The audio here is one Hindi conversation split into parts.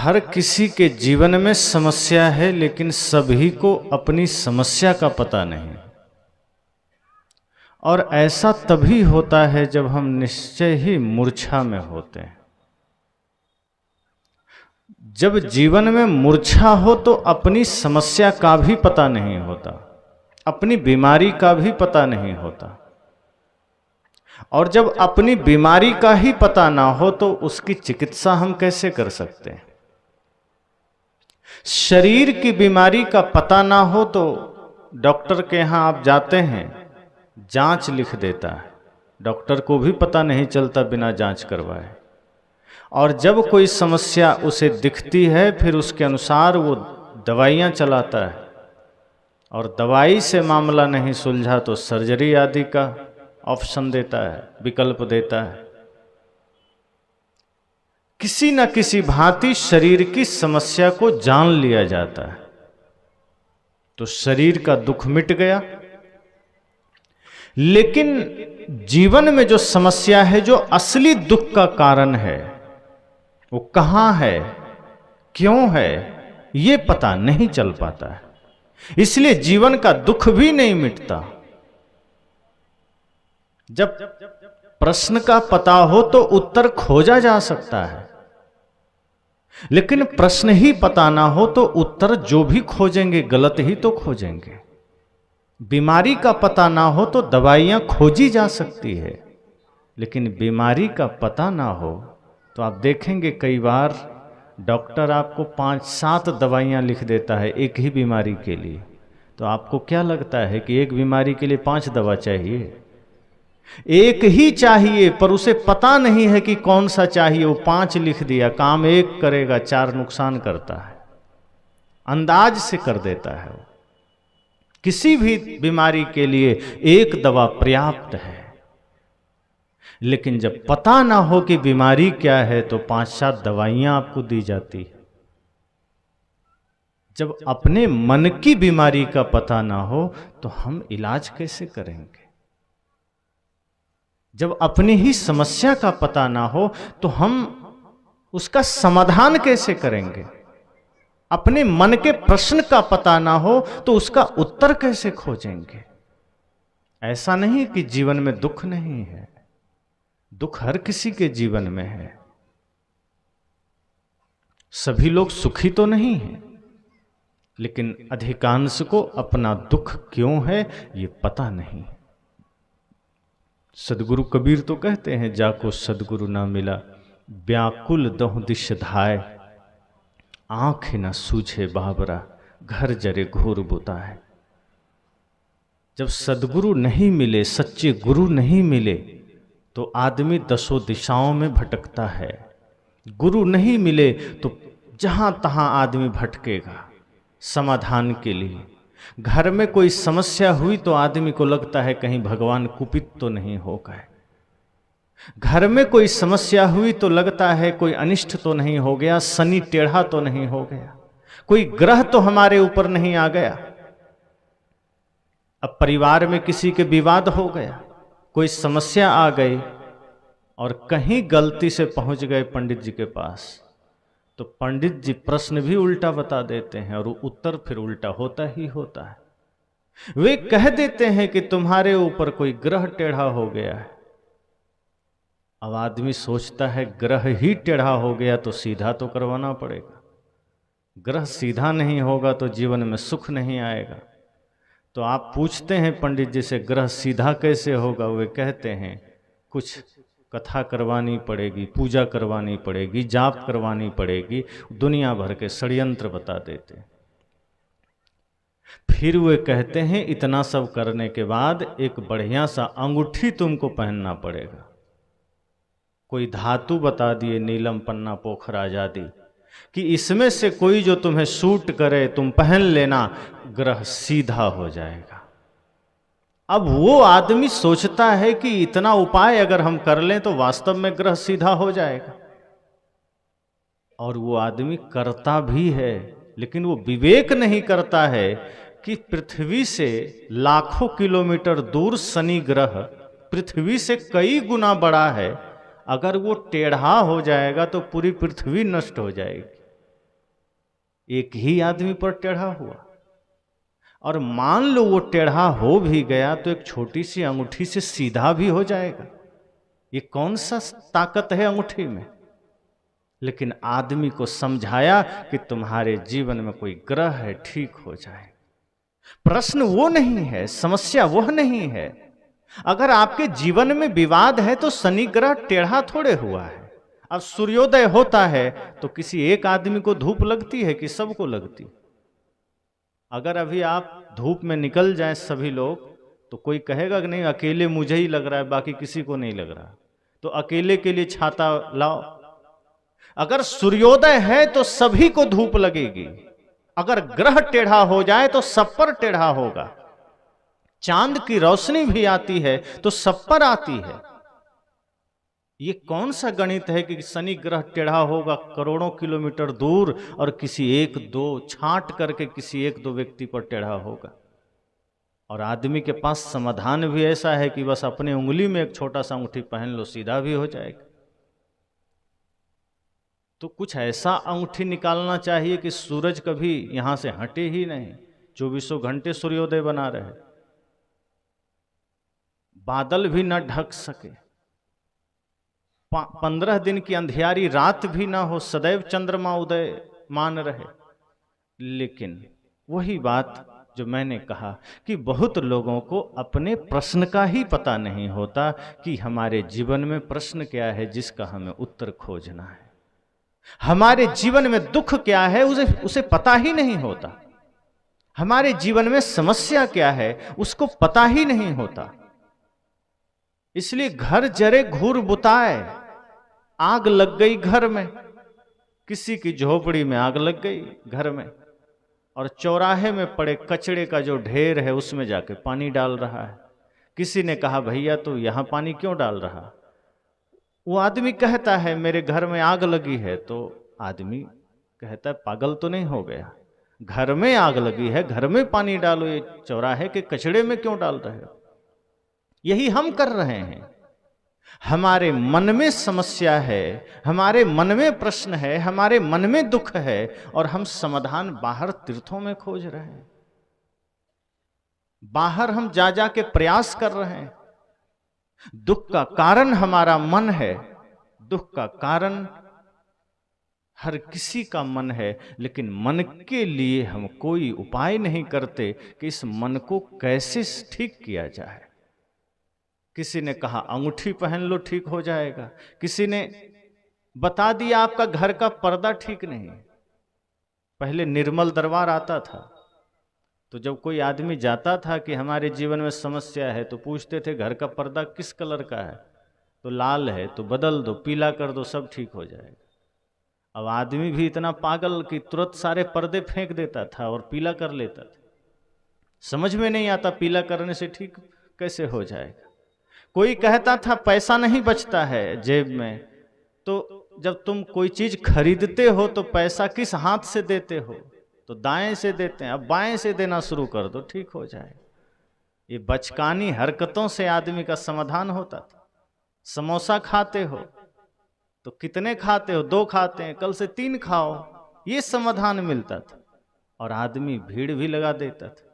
हर किसी के जीवन में समस्या है, लेकिन सभी को अपनी समस्या का पता नहीं। और ऐसा तभी होता है जब हम निश्चय ही मूर्छा में होते हैं। जब जीवन में मूर्छा हो तो अपनी समस्या का भी पता नहीं होता, अपनी बीमारी का भी पता नहीं होता। और जब अपनी बीमारी का ही पता ना हो तो उसकी चिकित्सा हम कैसे कर सकते हैं? शरीर की बीमारी का पता ना हो तो डॉक्टर के यहां आप जाते हैं, जांच लिख देता है, डॉक्टर को भी पता नहीं चलता बिना जांच करवाए। और जब कोई समस्या उसे दिखती है फिर उसके अनुसार वो दवाइयां चलाता है, और दवाई से मामला नहीं सुलझा तो सर्जरी आदि का ऑप्शन देता है, विकल्प देता है। किसी न किसी भांति शरीर की समस्या को जान लिया जाता है तो शरीर का दुख मिट गया। लेकिन जीवन में जो समस्या है, जो असली दुख का कारण है, वो कहां है, क्यों है, ये पता नहीं चल पाता है। इसलिए जीवन का दुख भी नहीं मिटता। जब प्रश्न का पता हो तो उत्तर खोजा जा सकता है, लेकिन प्रश्न ही पता ना हो तो उत्तर जो भी खोजेंगे गलत ही तो खोजेंगे। बीमारी का पता ना हो तो दवाइयां खोजी जा सकती है, लेकिन बीमारी का पता ना हो तो आप देखेंगे कई बार डॉक्टर आपको 5-7 दवाइयां लिख देता है एक ही बीमारी के लिए। तो आपको क्या लगता है कि एक बीमारी के लिए 5 दवा चाहिए? एक ही चाहिए, पर उसे पता नहीं है कि कौन सा चाहिए। वो 5 लिख दिया, काम एक करेगा, 4 नुकसान करता है, अंदाज से कर देता है। वो किसी भी बीमारी के लिए एक दवा पर्याप्त है, लेकिन जब पता ना हो कि बीमारी क्या है तो 5-7 दवाइयां आपको दी जाती है। जब अपने मन की बीमारी का पता ना हो तो हम इलाज कैसे करेंगे? जब अपनी ही समस्या का पता ना हो तो हम उसका समाधान कैसे करेंगे? अपने मन के प्रश्न का पता ना हो तो उसका उत्तर कैसे खोजेंगे? ऐसा नहीं कि जीवन में दुख नहीं है, दुख हर किसी के जीवन में है। सभी लोग सुखी तो नहीं हैं, लेकिन अधिकांश को अपना दुख क्यों है ये पता नहीं। सदगुरु कबीर तो कहते हैं, जाको सदगुरु ना मिला व्याकुल दहु दिश धाय, आंख न सूझे बाबरा घर जरे घोर बुता है। जब सदगुरु नहीं मिले, सच्चे गुरु नहीं मिले तो आदमी 10 दिशाओं में भटकता है। गुरु नहीं मिले तो जहां तहां आदमी भटकेगा समाधान के लिए। घर में कोई समस्या हुई तो आदमी को लगता है कहीं भगवान कुपित तो नहीं हो गए। घर में कोई समस्या हुई तो लगता है कोई अनिष्ट तो नहीं हो गया, शनि टेढ़ा तो नहीं हो गया, कोई ग्रह तो हमारे ऊपर नहीं आ गया। अब परिवार में किसी के विवाद हो गया, कोई समस्या आ गई और कहीं गलती से पहुंच गए पंडित जी के पास, तो पंडित जी प्रश्न भी उल्टा बता देते हैं और उत्तर फिर उल्टा होता ही होता है। वे कह देते हैं कि तुम्हारे ऊपर कोई ग्रह टेढ़ा हो गया है। अब आदमी सोचता है ग्रह ही टेढ़ा हो गया तो सीधा तो करवाना पड़ेगा। ग्रह सीधा नहीं होगा तो जीवन में सुख नहीं आएगा। तो आप पूछते हैं पंडित जी से ग्रह सीधा कैसे होगा? वे कहते हैं कुछ कथा करवानी पड़ेगी, पूजा करवानी पड़ेगी, जाप करवानी पड़ेगी, दुनिया भर के षड्यंत्र बता देते। फिर वे कहते हैं इतना सब करने के बाद एक बढ़िया सा अंगूठी तुमको पहनना पड़ेगा। कोई धातु बता दिए, नीलम पन्ना पोखर आजादी, कि इसमें से कोई जो तुम्हें सूट करे तुम पहन लेना, ग्रह सीधा हो जाएगा। अब वो आदमी सोचता है कि इतना उपाय अगर हम कर लें तो वास्तव में ग्रह सीधा हो जाएगा, और वो आदमी करता भी है, लेकिन वो विवेक नहीं करता है कि पृथ्वी से लाखों किलोमीटर दूर शनि ग्रह पृथ्वी से कई गुना बड़ा है। अगर वो टेढ़ा हो जाएगा तो पूरी पृथ्वी नष्ट हो जाएगी। एक ही आदमी पर टेढ़ा हुआ। और मान लो वो टेढ़ा हो भी गया तो एक छोटी सी अंगूठी से सीधा भी हो जाएगा। ये कौन सा ताकत है अंगूठी में? लेकिन आदमी को समझाया कि तुम्हारे जीवन में कोई ग्रह है, ठीक हो जाए। प्रश्न वो नहीं है, समस्या वह नहीं है। अगर आपके जीवन में विवाद है तो शनि ग्रह टेढ़ा थोड़े हुआ है। अब सूर्योदय होता है तो किसी एक आदमी को धूप लगती है कि सबको लगती? अगर अभी आप धूप में निकल जाएं सभी लोग तो कोई कहेगा कि नहीं अकेले मुझे ही लग रहा है, बाकी किसी को नहीं लग रहा, तो अकेले के लिए छाता लाओ। अगर सूर्योदय है तो सभी को धूप लगेगी। अगर ग्रह टेढ़ा हो जाए तो सब पर टेढ़ा होगा। चांद की रोशनी भी आती है तो सब पर आती है। ये कौन सा गणित है कि शनि ग्रह टेढ़ा होगा करोड़ों किलोमीटर दूर और किसी एक दो छांट करके किसी एक दो व्यक्ति पर टेढ़ा होगा? और आदमी के पास समाधान भी ऐसा है कि बस अपने उंगली में एक छोटा सा अंगूठी पहन लो, सीधा भी हो जाएगा। तो कुछ ऐसा अंगूठी निकालना चाहिए कि सूरज कभी यहां से हटे ही नहीं, 24 घंटे सूर्योदय बना रहे, बादल भी न ढक सके, 15 दिन की अंधियारी रात भी ना हो, सदैव चंद्रमा उदय मान रहे। लेकिन वही बात जो मैंने कहा कि बहुत लोगों को अपने प्रश्न का ही पता नहीं होता कि हमारे जीवन में प्रश्न क्या है जिसका हमें उत्तर खोजना है। हमारे जीवन में दुख क्या है उसे पता ही नहीं होता। हमारे जीवन में समस्या क्या है उसको पता ही नहीं होता। इसलिए घर जरे घूर बुताए, आग लग गई घर में, किसी की झोपड़ी में आग लग गई घर में, और चौराहे में पड़े कचड़े का जो ढेर है उसमें जाके पानी डाल रहा है। किसी ने कहा भैया तो यहां पानी क्यों डाल रहा? वो आदमी कहता है मेरे घर में आग लगी है। तो आदमी कहता है पागल तो नहीं हो गया, घर में आग लगी है, घर में पानी डालो, ये चौराहे के कचड़े में क्यों डाल रहे हो? यही हम कर रहे हैं। हमारे मन में समस्या है, हमारे मन में प्रश्न है, हमारे मन में दुख है, और हम समाधान बाहर तीर्थों में खोज रहे हैं। बाहर हम जा जा के प्रयास कर रहे हैं। दुख का कारण हमारा मन है, दुख का कारण हर किसी का मन है, लेकिन मन के लिए हम कोई उपाय नहीं करते कि इस मन को कैसे ठीक किया जाए। किसी ने कहा अंगूठी पहन लो ठीक हो जाएगा, किसी ने बता दिया आपका घर का पर्दा ठीक नहीं। पहले निर्मल दरबार आता था तो जब कोई आदमी जाता था कि हमारे जीवन में समस्या है तो पूछते थे घर का पर्दा किस कलर का है, तो लाल है तो बदल दो, पीला कर दो, सब ठीक हो जाएगा। अब आदमी भी इतना पागल कि तुरंत सारे पर्दे फेंक देता था और पीला कर लेता था। समझ में नहीं आता पीला करने से ठीक कैसे हो जाएगा। कोई कहता था पैसा नहीं बचता है जेब में, तो जब तुम कोई चीज खरीदते हो तो पैसा किस हाथ से देते हो? तो दाएं से देते हैं, अब बाएं से देना शुरू कर दो, ठीक हो जाए। ये बचकानी हरकतों से आदमी का समाधान होता था। समोसा खाते हो तो कितने खाते हो? 2 खाते हैं, कल से 3 खाओ, ये समाधान मिलता था और आदमी भीड़ भी लगा देता था।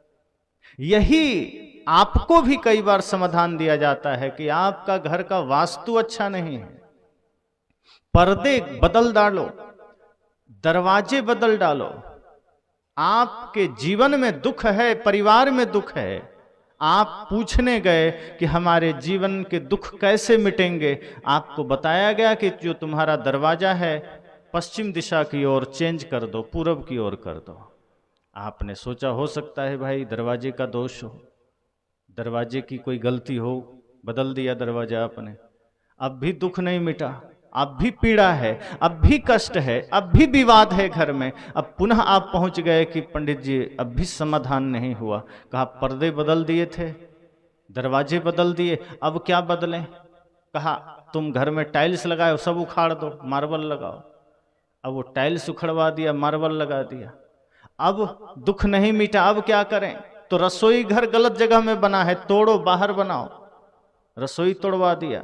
यही आपको भी कई बार समाधान दिया जाता है कि आपका घर का वास्तु अच्छा नहीं है, पर्दे बदल डालो, दरवाजे बदल डालो। आपके जीवन में दुख है, परिवार में दुख है, आप पूछने गए कि हमारे जीवन के दुख कैसे मिटेंगे, आपको बताया गया कि जो तुम्हारा दरवाजा है पश्चिम दिशा की ओर चेंज कर दो, पूरब की ओर कर दो। आपने सोचा हो सकता है भाई दरवाजे का दोष हो, दरवाजे की कोई गलती हो, बदल दिया दरवाजा आपने, अब भी दुख नहीं मिटा, अब भी पीड़ा है, अब भी कष्ट है, अब भी विवाद है घर में। अब पुनः आप पहुंच गए कि पंडित जी अब भी समाधान नहीं हुआ। कहा पर्दे बदल दिए थे, दरवाजे बदल दिए, अब क्या बदलें? कहा तुम घर में टाइल्स लगाओ, सब उखाड़ दो, मार्बल लगाओ। अब वो टाइल्स उखड़वा दिया, मार्बल लगा दिया, अब दुख नहीं मिटा, अब क्या करें? तो रसोई घर गलत जगह में बना है, तोड़ो, बाहर बनाओ, रसोई तोड़वा दिया।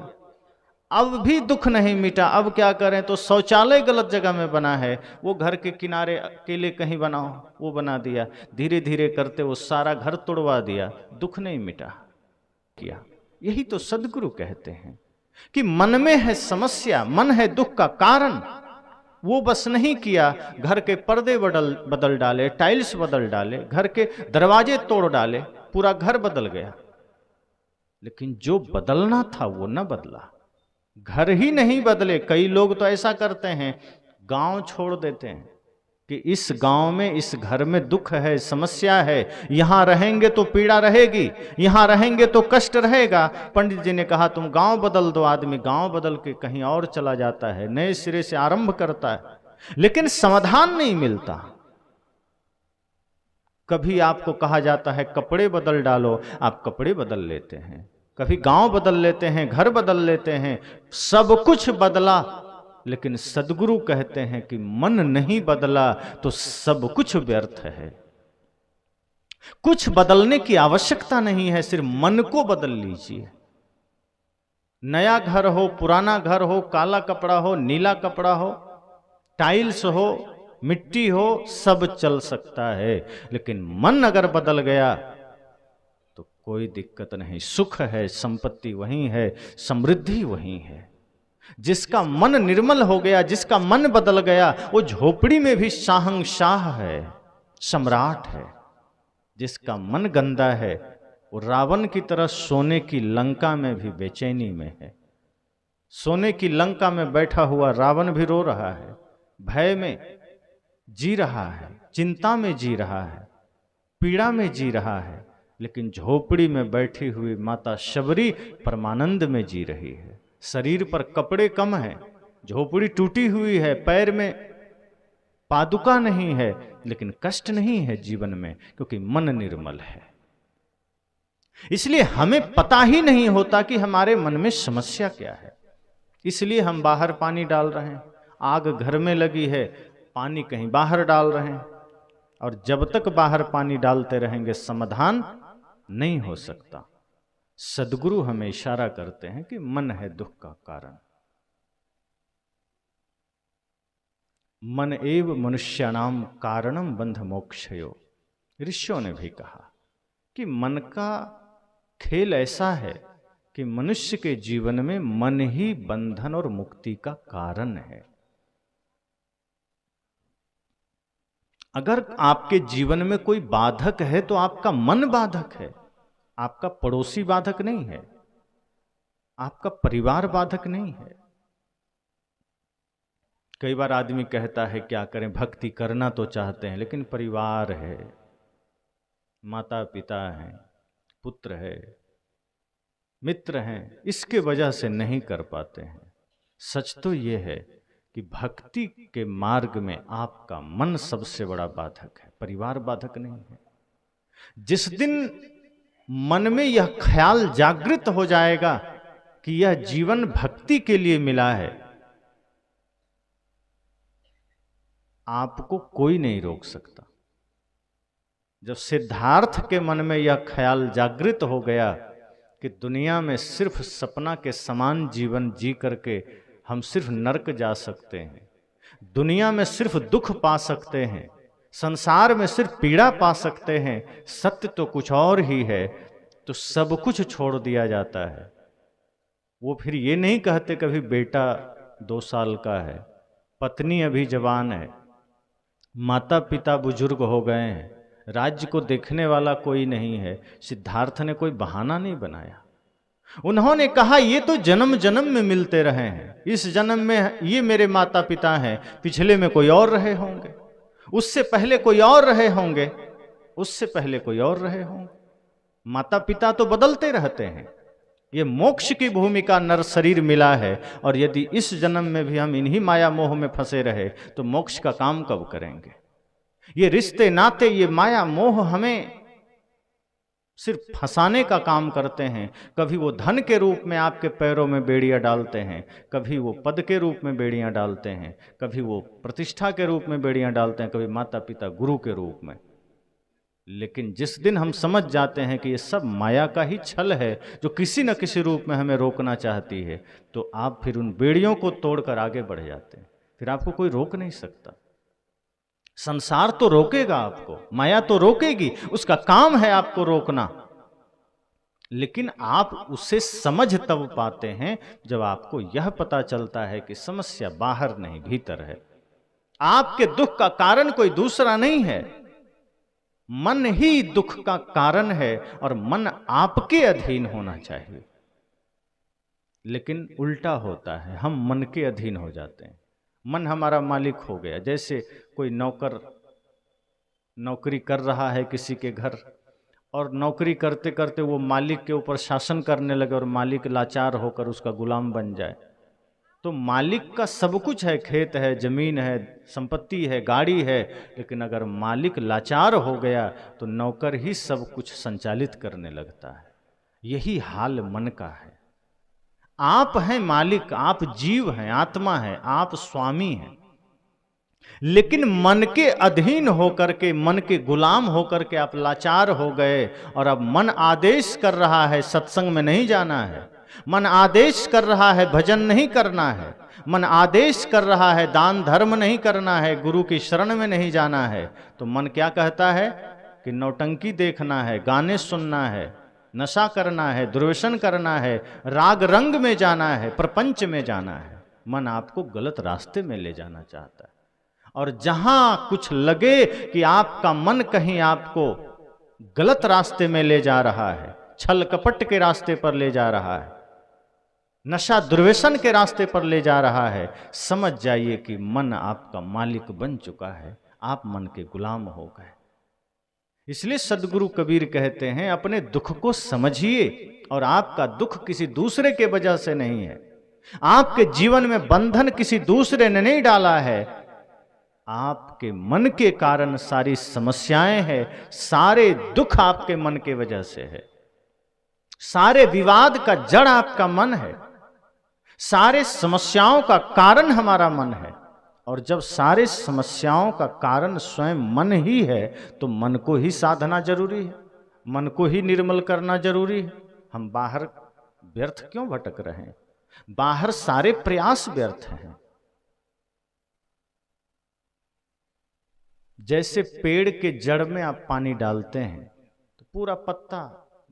अब भी दुख नहीं मिटा, अब क्या करें, तो शौचालय गलत जगह में बना है, वो घर के किनारे अकेले कहीं बनाओ, वो बना दिया। धीरे धीरे करते वो सारा घर तोड़वा दिया, दुख नहीं मिटा किया। यही तो सदगुरु कहते हैं कि मन में है समस्या, मन है दुख का कारण, वो बस नहीं किया। घर के पर्दे बदल डाले, टाइल्स बदल डाले, घर के दरवाजे तोड़ डाले, पूरा घर बदल गया, लेकिन जो बदलना था वो न बदला। घर ही नहीं बदले। कई लोग तो ऐसा करते हैं, गांव छोड़ देते हैं कि इस गांव में, इस घर में दुख है, समस्या है, यहां रहेंगे तो पीड़ा रहेगी, यहां रहेंगे तो कष्ट रहेगा। पंडित जी ने कहा तुम गांव बदल दो। आदमी गांव बदल के कहीं और चला जाता है, नए सिरे से आरंभ करता है, लेकिन समाधान नहीं मिलता। कभी आपको कहा जाता है कपड़े बदल डालो, आप कपड़े बदल लेते हैं। कभी गांव बदल लेते हैं, घर बदल लेते हैं, सब कुछ बदला, लेकिन सदगुरु कहते हैं कि मन नहीं बदला तो सब कुछ व्यर्थ है। कुछ बदलने की आवश्यकता नहीं है, सिर्फ मन को बदल लीजिए। नया घर हो, पुराना घर हो, काला कपड़ा हो, नीला कपड़ा हो, टाइल्स हो, मिट्टी हो, सब चल सकता है, लेकिन मन अगर बदल गया तो कोई दिक्कत नहीं। सुख है, संपत्ति वही है, समृद्धि वही है। जिसका मन निर्मल हो गया, जिसका मन बदल गया, वो झोपड़ी में भी शाहंशाह है, सम्राट है। जिसका मन गंदा है, वो रावण की तरह सोने की लंका में भी बेचैनी में है। सोने की लंका में बैठा हुआ रावण भी रो रहा है, भय में जी रहा है, चिंता में जी रहा है, पीड़ा में जी रहा है, लेकिन झोपड़ी में बैठी हुई माता शबरी परमानंद में जी रही है। शरीर पर कपड़े कम हैं, झोपड़ी टूटी हुई है, पैर में पादुका नहीं है, लेकिन कष्ट नहीं है जीवन में, क्योंकि मन निर्मल है। इसलिए हमें पता ही नहीं होता कि हमारे मन में समस्या क्या है। इसलिए हम बाहर पानी डाल रहे हैं, आग घर में लगी है, पानी कहीं बाहर डाल रहे हैं, और जब तक बाहर पानी डालते रहेंगे समाधान नहीं हो सकता। सदगुरु हमें इशारा करते हैं कि मन है दुख का कारण। मन एव मनुष्याणाम कारणम बंध मोक्षयो। ऋषियों ने भी कहा कि मन का खेल ऐसा है कि मनुष्य के जीवन में मन ही बंधन और मुक्ति का कारण है। अगर आपके जीवन में कोई बाधक है तो आपका मन बाधक है, आपका पड़ोसी बाधक नहीं है, आपका परिवार बाधक नहीं है। कई बार आदमी कहता है क्या करें, भक्ति करना तो चाहते हैं, लेकिन परिवार है, माता पिता हैं, पुत्र है, मित्र हैं, इसके वजह से नहीं कर पाते हैं। सच तो यह है कि भक्ति के मार्ग में आपका मन सबसे बड़ा बाधक है, परिवार बाधक नहीं है। जिस दिन मन में यह ख्याल जागृत हो जाएगा कि यह जीवन भक्ति के लिए मिला है, आपको कोई नहीं रोक सकता। जब सिद्धार्थ के मन में यह ख्याल जागृत हो गया कि दुनिया में सिर्फ सपना के समान जीवन जी करके हम सिर्फ नरक जा सकते हैं, दुनिया में सिर्फ दुख पा सकते हैं, संसार में सिर्फ पीड़ा पा सकते हैं, सत्य तो कुछ और ही है, तो सब कुछ छोड़ दिया जाता है। वो फिर ये नहीं कहते कभी बेटा 2 साल का है, पत्नी अभी जवान है, माता पिता बुजुर्ग हो गए हैं, राज्य को देखने वाला कोई नहीं है। सिद्धार्थ ने कोई बहाना नहीं बनाया। उन्होंने कहा ये तो जन्म जन्म में मिलते रहे हैं, इस जन्म में ये मेरे माता पिता हैं, पिछले में कोई और रहे होंगे, उससे पहले कोई और रहे होंगे, उससे पहले कोई और रहे होंगे। माता पिता तो बदलते रहते हैं। ये मोक्ष की भूमिका नर शरीर मिला है, और यदि इस जन्म में भी हम इन्हीं माया मोह में फंसे रहे तो मोक्ष का काम कब करेंगे। ये रिश्ते नाते, ये माया मोह हमें सिर्फ फंसाने का काम करते हैं। कभी वो धन के रूप में आपके पैरों में बेड़ियां डालते हैं, कभी वो पद के रूप में बेड़ियां डालते हैं, कभी वो प्रतिष्ठा के रूप में बेड़ियां डालते हैं, कभी माता पिता गुरु के रूप में। लेकिन जिस दिन हम समझ जाते हैं कि ये सब माया का ही छल है जो किसी न किसी रूप में हमें रोकना चाहती है, तो आप फिर उन बेड़ियों को तोड़कर आगे बढ़ जाते हैं। फिर आपको कोई रोक नहीं सकता। संसार तो रोकेगा आपको, माया तो रोकेगी, उसका काम है आपको रोकना। लेकिन आप उसे समझ तब पाते हैं जब आपको यह पता चलता है कि समस्या बाहर नहीं भीतर है। आपके दुख का कारण कोई दूसरा नहीं है, मन ही दुख का कारण है और मन आपके अधीन होना चाहिए। लेकिन उल्टा होता है, हम मन के अधीन हो जाते हैं, मन हमारा मालिक हो गया। जैसे कोई नौकर नौकरी कर रहा है किसी के घर, और नौकरी करते करते वो मालिक के ऊपर शासन करने लगे और मालिक लाचार होकर उसका गुलाम बन जाए। तो मालिक का सब कुछ है, खेत है, जमीन है, संपत्ति है, गाड़ी है, लेकिन अगर मालिक लाचार हो गया तो नौकर ही सब कुछ संचालित करने लगता है। यही हाल मन का है। आप हैं मालिक, आप जीव हैं, आत्मा है, आप स्वामी हैं, लेकिन मन के अधीन होकर के, मन के गुलाम होकर के आप लाचार हो गए। और अब मन आदेश कर रहा है सत्संग में नहीं जाना है, मन आदेश कर रहा है भजन नहीं करना है, मन आदेश कर रहा है दान धर्म नहीं करना है, गुरु की शरण में नहीं जाना है। तो मन क्या कहता है कि नौटंकी देखना है, गाने सुनना है, नशा करना है, दुर्व्यसन करना है, राग रंग में जाना है, प्रपंच में जाना है। मन आपको गलत रास्ते में ले जाना चाहता है। और जहां कुछ लगे कि आपका मन कहीं आपको गलत रास्ते में ले जा रहा है, छल कपट के रास्ते पर ले जा रहा है, नशा दुर्व्यसन के रास्ते पर ले जा रहा है, समझ जाइए कि मन आपका मालिक बन चुका है, आप मन के गुलाम हो गए। इसलिए सदगुरु कबीर कहते हैं, अपने दुख को समझिए और आपका दुख किसी दूसरे के वजह से नहीं है। आपके जीवन में बंधन किसी दूसरे ने नहीं डाला है, आपके मन के कारण सारी समस्याएं हैं, सारे दुख आपके मन के वजह से है, सारे विवाद का जड़ आपका मन है, सारे समस्याओं का कारण हमारा मन है। और जब सारे समस्याओं का कारण स्वयं मन ही है, तो मन को ही साधना जरूरी है, मन को ही निर्मल करना जरूरी है। हम बाहर व्यर्थ क्यों भटक रहे हैं? बाहर सारे प्रयास व्यर्थ हैं। जैसे पेड़ के जड़ में आप पानी डालते हैं तो पूरा पत्ता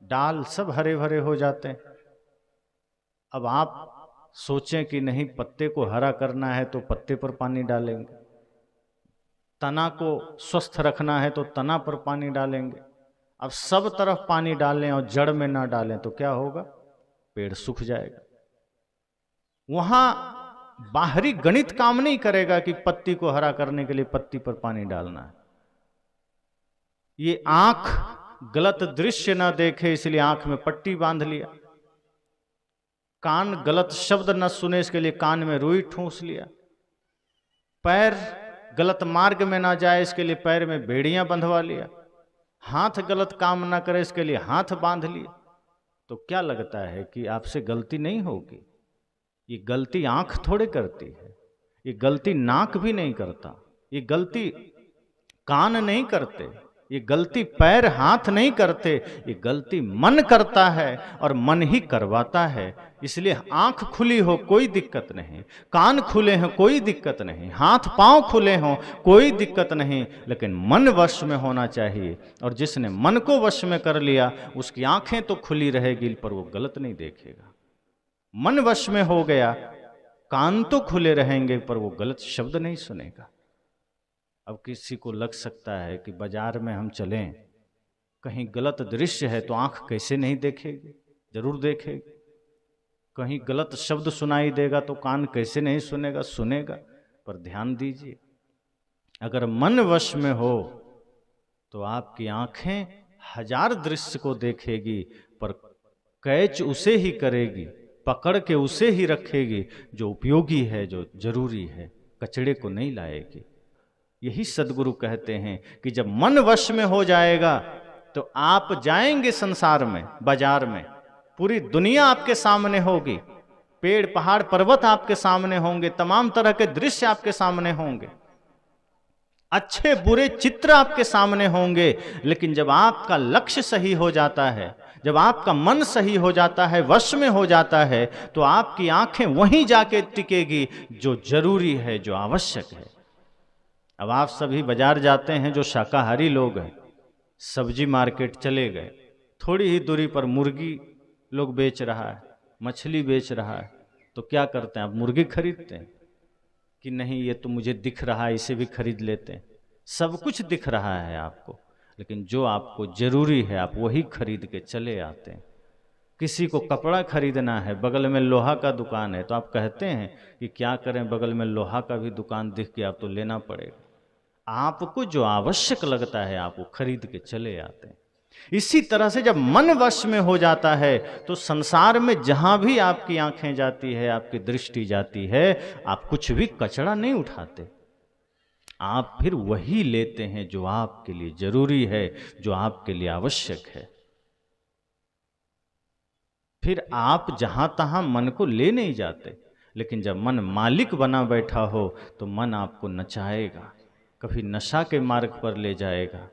डाल सब हरे भरे हो जाते हैं। अब आप सोचें कि नहीं, पत्ते को हरा करना है तो पत्ते पर पानी डालेंगे, तना को स्वस्थ रखना है तो तना पर पानी डालेंगे। अब सब तरफ पानी डालें और जड़ में ना डालें तो क्या होगा? पेड़ सूख जाएगा। वहां बाहरी गणित काम नहीं करेगा कि पत्ती को हरा करने के लिए पत्ती पर पानी डालना है। ये आंख गलत दृश्य ना देखे इसलिए आंख में पट्टी बांध लिया, कान गलत शब्द न सुने इसके लिए कान में रुई ठूंस लिया, पैर गलत मार्ग में ना जाए इसके लिए पैर में बेड़ियां बंधवा लिया, हाथ गलत काम ना करे इसके लिए हाथ बांध लिया। तो क्या लगता है कि आपसे गलती नहीं होगी? ये गलती आंख थोड़े करती है, ये गलती नाक भी नहीं करता, ये गलती कान नहीं करते, ये गलती पैर हाथ नहीं करते, ये गलती मन करता है और मन ही करवाता है। इसलिए आंख खुली हो कोई दिक्कत नहीं, कान खुले हो कोई दिक्कत नहीं, हाथ पांव खुले हो कोई दिक्कत नहीं, लेकिन मन वश में होना चाहिए। और जिसने मन को वश में कर लिया उसकी आंखें तो खुली रहेगी पर वो गलत नहीं देखेगा। मन वश में हो गया, कान तो खुले रहेंगे पर वो गलत शब्द नहीं सुनेगा। अब किसी को लग सकता है कि बाजार में हम चलें, कहीं गलत दृश्य है तो आंख कैसे नहीं देखेगी? जरूर देखेगी। कहीं गलत शब्द सुनाई देगा तो कान कैसे नहीं सुनेगा? सुनेगा। पर ध्यान दीजिए, अगर मन वश में हो तो आपकी आंखें हजार दृश्य को देखेगी पर कैच उसे ही करेगी, पकड़ के उसे ही रखेगी जो उपयोगी है, जो जरूरी है, कचड़े को नहीं लाएगी। यही सदगुरु कहते हैं कि जब मन वश में हो जाएगा तो आप जाएंगे संसार में, बाजार में, पूरी दुनिया आपके सामने होगी, पेड़ पहाड़ पर्वत आपके सामने होंगे, तमाम तरह के दृश्य आपके सामने होंगे। अच्छे बुरे चित्र आपके सामने होंगे, लेकिन जब आपका लक्ष्य सही हो जाता है, जब आपका मन सही हो जाता है, वश में हो जाता है, तो आपकी आंखें वहीं जाके टिकेगी जो जरूरी है, जो आवश्यक है। अब आप सभी बाजार जाते हैं, जो शाकाहारी लोग हैं, सब्जी मार्केट चले गए, थोड़ी ही दूरी पर मुर्गी लोग बेच रहा है, मछली बेच रहा है, तो क्या करते हैं आप? मुर्गी खरीदते हैं कि नहीं ये तो मुझे दिख रहा है, इसे भी खरीद लेते हैं। सब कुछ दिख रहा है आपको, लेकिन जो आपको जरूरी है आप वही खरीद के चले आते हैं। किसी को कपड़ा खरीदना है, बगल में लोहा का दुकान है, तो आप कहते हैं कि क्या करें, बगल में लोहा का भी दुकान दिख गया, आप तो लेना पड़ेगा। आपको जो आवश्यक लगता है आप वो खरीद के चले आते हैं। इसी तरह से जब मन वश में हो जाता है, तो संसार में जहां भी आपकी आंखें जाती है, आपकी दृष्टि जाती है, आप कुछ भी कचरा नहीं उठाते, आप फिर वही लेते हैं जो आपके लिए जरूरी है, जो आपके लिए आवश्यक है। फिर आप जहां तहां मन को ले नहीं जाते, लेकिन जब मन मालिक बना बैठा हो तो मन आपको नचाएगा, कभी नशा के मार्ग पर ले जाएगा,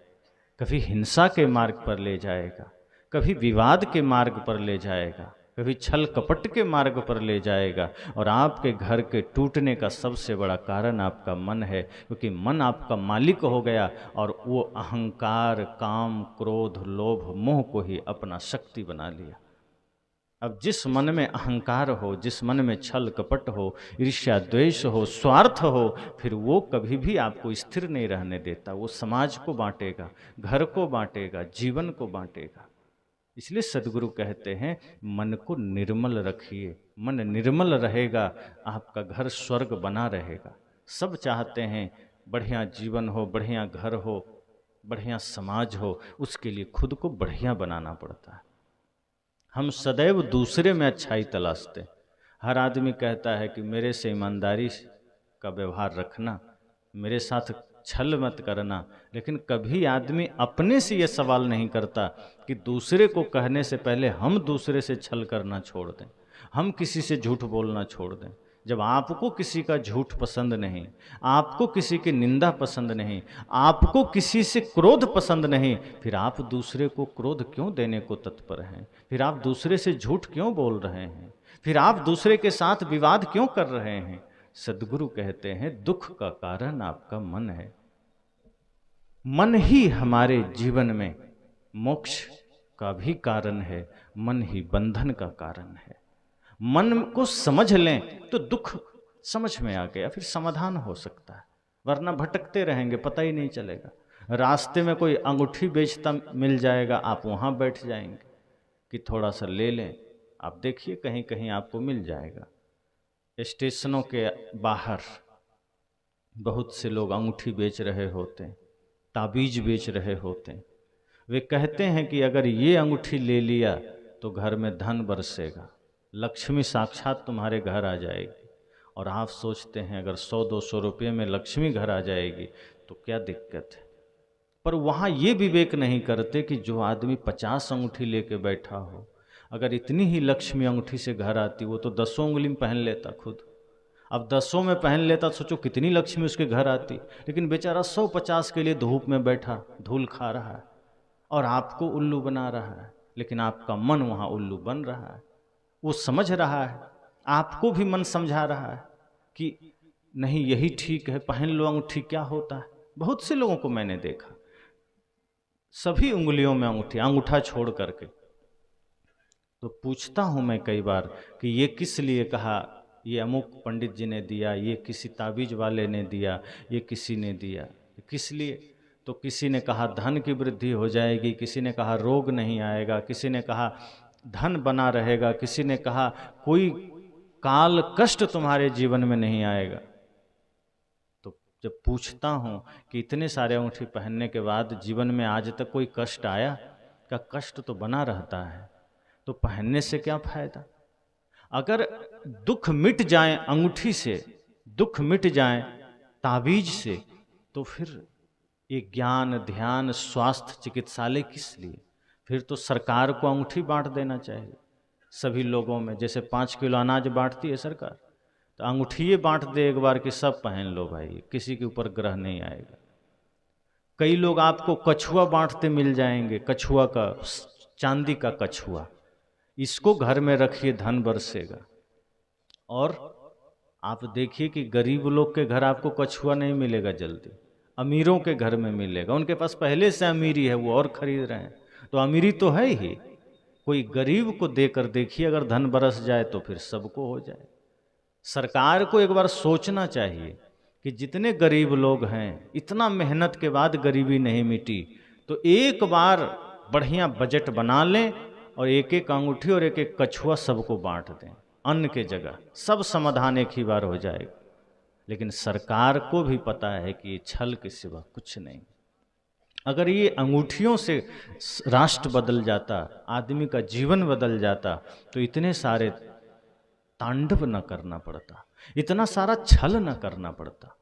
कभी हिंसा के मार्ग पर ले जाएगा, कभी विवाद के मार्ग पर ले जाएगा, कभी छल कपट के मार्ग पर ले जाएगा। और आपके घर के टूटने का सबसे बड़ा कारण आपका मन है, क्योंकि मन आपका मालिक हो गया और वो अहंकार, काम, क्रोध, लोभ, मोह को ही अपना शक्ति बना लिया। अब जिस मन में अहंकार हो, जिस मन में छल कपट हो, ईर्ष्या द्वेष हो, स्वार्थ हो, फिर वो कभी भी आपको स्थिर नहीं रहने देता। वो समाज को बांटेगा, घर को बांटेगा, जीवन को बांटेगा। इसलिए सद्गुरु कहते हैं मन को निर्मल रखिए। मन निर्मल रहेगा, आपका घर स्वर्ग बना रहेगा। सब चाहते हैं बढ़िया जीवन हो, बढ़िया घर हो, बढ़िया समाज हो, उसके लिए खुद को बढ़िया बनाना पड़ता है। हम सदैव दूसरे में अच्छाई तलाशते। हर आदमी कहता है कि मेरे से ईमानदारी का व्यवहार रखना, मेरे साथ छल मत करना, लेकिन कभी आदमी अपने से ये सवाल नहीं करता कि दूसरे को कहने से पहले हम दूसरे से छल करना छोड़ दें, हम किसी से झूठ बोलना छोड़ दें। जब आपको किसी का झूठ पसंद नहीं, आपको किसी की निंदा पसंद नहीं, आपको किसी से क्रोध पसंद नहीं, फिर आप दूसरे को क्रोध क्यों देने को तत्पर हैं? फिर आप दूसरे से झूठ क्यों बोल रहे हैं? फिर आप दूसरे के साथ विवाद क्यों कर रहे हैं? सद्गुरु कहते हैं दुख का कारण आपका मन है। मन ही हमारे जीवन में मोक्ष का भी कारण है, मन ही बंधन का कारण है। मन को समझ लें तो दुख समझ में आ गया, फिर समाधान हो सकता है, वरना भटकते रहेंगे, पता ही नहीं चलेगा। रास्ते में कोई अंगूठी बेचता मिल जाएगा, आप वहाँ बैठ जाएंगे कि थोड़ा सा ले लें। आप देखिए कहीं कहीं आपको मिल जाएगा। स्टेशनों के बाहर बहुत से लोग अंगूठी बेच रहे होते हैं, ताबीज बेच रहे होते हैं। वे कहते हैं कि अगर ये अंगूठी ले लिया तो घर में धन बरसेगा, लक्ष्मी साक्षात तुम्हारे घर आ जाएगी। और आप सोचते हैं अगर 100-200 रुपये में लक्ष्मी घर आ जाएगी तो क्या दिक्कत है। पर वहाँ ये विवेक नहीं करते कि जो आदमी 50 अंगूठी लेके बैठा हो, अगर इतनी ही लक्ष्मी अंगूठी से घर आती, वो तो 10 उंगली में पहन लेता खुद। अब 10 में पहन लेता, सोचो कितनी लक्ष्मी उसके घर आती। लेकिन बेचारा 150 के लिए धूप में बैठा धूल खा रहा है और आपको उल्लू बना रहा है। लेकिन आपका मन वहाँ उल्लू बन रहा है। वो समझ रहा है, आपको भी मन समझा रहा है कि नहीं यही ठीक है, पहन लो अंगूठी, क्या होता है। बहुत से लोगों को मैंने देखा, सभी उंगलियों में अंगूठी, अंगूठा छोड़ करके। तो पूछता हूँ मैं कई बार कि ये किस लिए कहा, ये अमुक पंडित जी ने दिया, ये किसी ताबीज वाले ने दिया, ये किसी ने दिया, किस लिए? तो किसी ने कहा धन की वृद्धि हो जाएगी, किसी ने कहा रोग नहीं आएगा, किसी ने कहा धन बना रहेगा, किसी ने कहा कोई काल कष्ट तुम्हारे जीवन में नहीं आएगा। तो जब पूछता हूँ कि इतने सारे अंगूठी पहनने के बाद जीवन में आज तक कोई कष्ट आया? का कष्ट तो बना रहता है, तो पहनने से क्या फायदा? अगर दुख मिट जाए अंगूठी से, दुख मिट जाए ताबीज से, तो फिर ये ज्ञान, ध्यान, स्वास्थ्य, चिकित्सालय किस लिए? फिर तो सरकार को अंगूठी बांट देना चाहिए सभी लोगों में। जैसे 5 किलो अनाज बांटती है सरकार, तो अंगूठी बांट दे एक बार कि सब पहन लो भाई, किसी के ऊपर ग्रह नहीं आएगा। कई लोग आपको कछुआ बांटते मिल जाएंगे, कछुआ का, चांदी का कछुआ, इसको घर में रखिए धन बरसेगा। और आप देखिए कि गरीब लोग के घर आपको कछुआ नहीं मिलेगा जल्दी, अमीरों के घर में मिलेगा। उनके पास पहले से अमीरी है, वो और खरीद रहे हैं, तो अमीरी तो है ही। कोई गरीब को देकर देखिए, अगर धन बरस जाए तो फिर सबको हो जाए। सरकार को एक बार सोचना चाहिए कि जितने गरीब लोग हैं, इतना मेहनत के बाद गरीबी नहीं मिटी, तो एक बार बढ़िया बजट बना लें और एक एक अंगूठी और एक एक कछुआ सबको बांट दें अन्न के जगह, सब समाधान एक ही बार हो जाएगा। लेकिन सरकार को भी पता है कि ये छल के सिवा कुछ नहीं। अगर ये अंगूठियों से राष्ट्र बदल जाता, आदमी का जीवन बदल जाता, तो इतने सारे तांडव न करना पड़ता, इतना सारा छल न करना पड़ता।